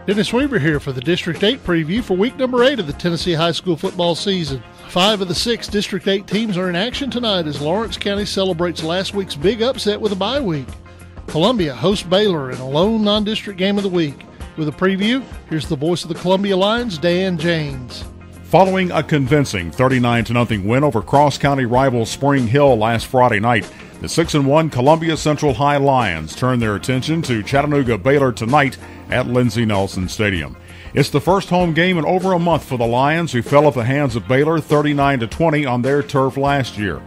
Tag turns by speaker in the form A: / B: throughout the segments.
A: Dennis Weaver here for the District 8 preview for week number 8 of the Tennessee high school football season. 5 of the 6 District 8 teams are in action tonight as Lawrence County celebrates last week's big upset with a bye week. Columbia hosts Baylor in a lone non-district game of the week. With a preview, here's the voice of the Columbia Lions, Dan James.
B: Following a convincing 39-0 win over cross-county rival Spring Hill last Friday night, the 6-1 Columbia Central High Lions turn their attention to Chattanooga Baylor tonight at Lindsey Nelson Stadium. It's the first home game in over a month for the Lions, who fell at the hands of Baylor 39-20 on their turf last year.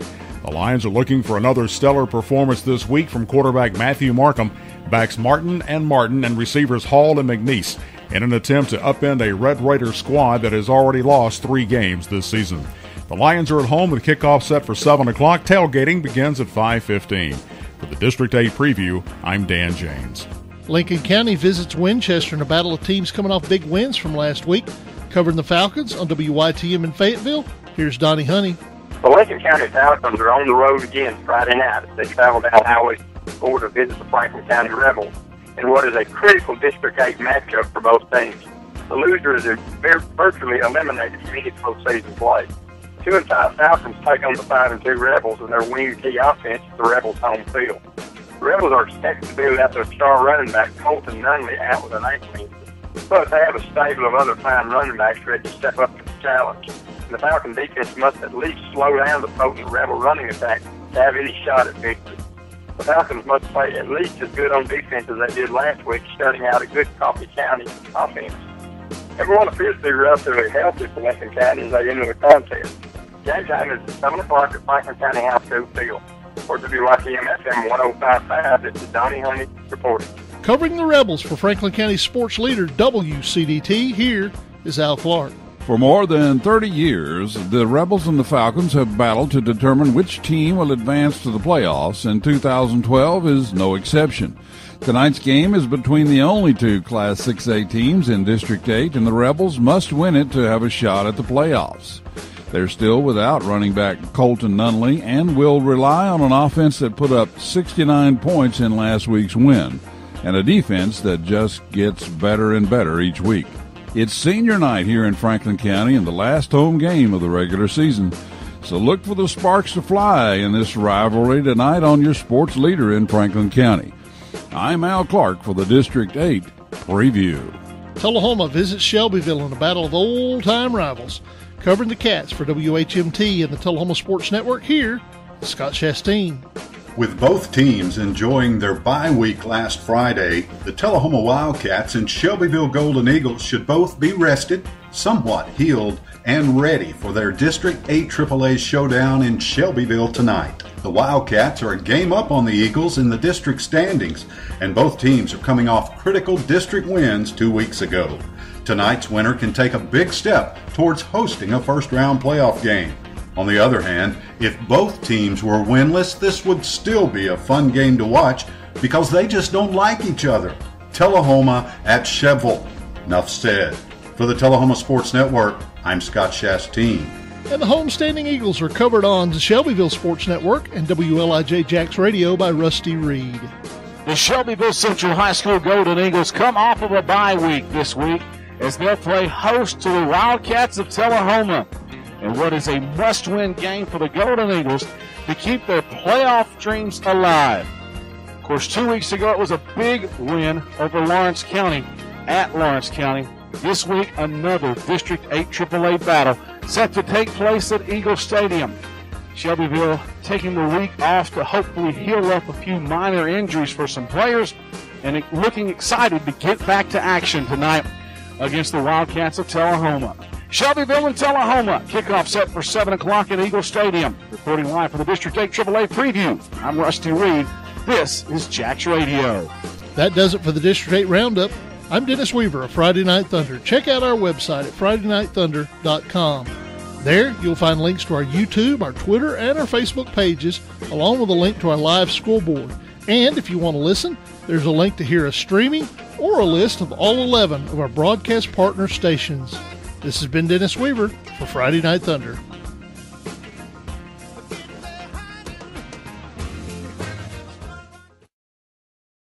B: The Lions are looking for another stellar performance this week from quarterback Matthew Markham, backs Martin, and receivers Hall and McNeese in an attempt to upend a Red Raider squad that has already lost 3 games this season. The Lions are at home with kickoff set for 7 o'clock. Tailgating begins at 5:15. For the District 8 preview, I'm Dan James.
A: Lincoln County visits Winchester in a battle of teams coming off big wins from last week. Covering the Falcons on WYTM in Fayetteville, here's Donnie Honey.
C: The Lincoln County Falcons are on the road again Friday night as they travel down Highway 4 to visit the Franklin County Rebels in what is a critical District 8 matchup for both teams. The losers are virtually eliminated from any postseason play. 2-5 Falcons take on the 5-2 Rebels and their wing key offense at the Rebels' home field. The Rebels are expected to be without their star running back Colton Nunley out with an ankle injury, but they have a stable of other fine running backs ready to step up to the challenge. And the Falcon defense must at least slow down the potent Rebel running attack to have any shot at victory. The Falcons must play at least as good on defense as they did last week, shutting out a good Coffee County offense. Everyone appears to be relatively healthy for Lincoln County as they enter the contest. Game time is at 7 o'clock at Franklin County High School Field. For WYTM FM 105.5, this is Donnie Honey reporting.
A: Covering the Rebels for Franklin County sports leader WCDT, here is Al Clark.
D: For more than 30 years, the Rebels and the Falcons have battled to determine which team will advance to the playoffs, and 2012 is no exception. Tonight's game is between the only 2 Class 6A teams in District 8, and the Rebels must win it to have a shot at the playoffs. They're still without running back Colton Nunley and will rely on an offense that put up 69 points in last week's win, and a defense that just gets better and better each week. It's senior night here in Franklin County and the last home game of the regular season, so look for the sparks to fly in this rivalry tonight on your sports leader in Franklin County. I'm Al Clark for the District 8 preview.
A: Tullahoma visits Shelbyville in a battle of old-time rivals. Covering the Cats for WHMT and the Tullahoma Sports Network, here, Scott Chastain.
E: With both teams enjoying their bye week last Friday, the Tullahoma Wildcats and Shelbyville Golden Eagles should both be rested, somewhat healed, and ready for their District 8 AAA showdown in Shelbyville tonight. The Wildcats are a game up on the Eagles in the district standings, and both teams are coming off critical district wins 2 weeks ago. Tonight's winner can take a big step towards hosting a first-round playoff game. On the other hand, if both teams were winless, this would still be a fun game to watch because they just don't like each other. Tullahoma at Cheville. Enough said. For the Tullahoma Sports Network, I'm Scott Chastain.
A: And the homestanding Eagles are covered on the Shelbyville Sports Network and WLIJ Jax Radio by Rusty Reed.
F: The Shelbyville Central High School Golden Eagles come off of a bye week this week as they'll play host to the Wildcats of Tullahoma in what is a must-win game for the Golden Eagles to keep their playoff dreams alive. Of course, 2 weeks ago it was a big win over Lawrence County at Lawrence County. This week, another District 8 AAA battle set to take place at Eagle Stadium. Shelbyville taking the week off to hopefully heal up a few minor injuries for some players and looking excited to get back to action tonight against the Wildcats of Tullahoma. Shelbyville and Tullahoma, kickoff set for 7 o'clock at Eagle Stadium. Reporting live for the District 8 AAA preview, I'm Rusty Reed. This is Jax Radio.
A: That does it for the District 8 Roundup. I'm Dennis Weaver of Friday Night Thunder. Check out our website at FridayNightThunder.com. There, you'll find links to our YouTube, our Twitter, and our Facebook pages, along with a link to our live scoreboard. And if you want to listen, there's a link to hear us streaming or a list of all 11 of our broadcast partner stations. This has been Dennis Weaver for Friday Night Thunder.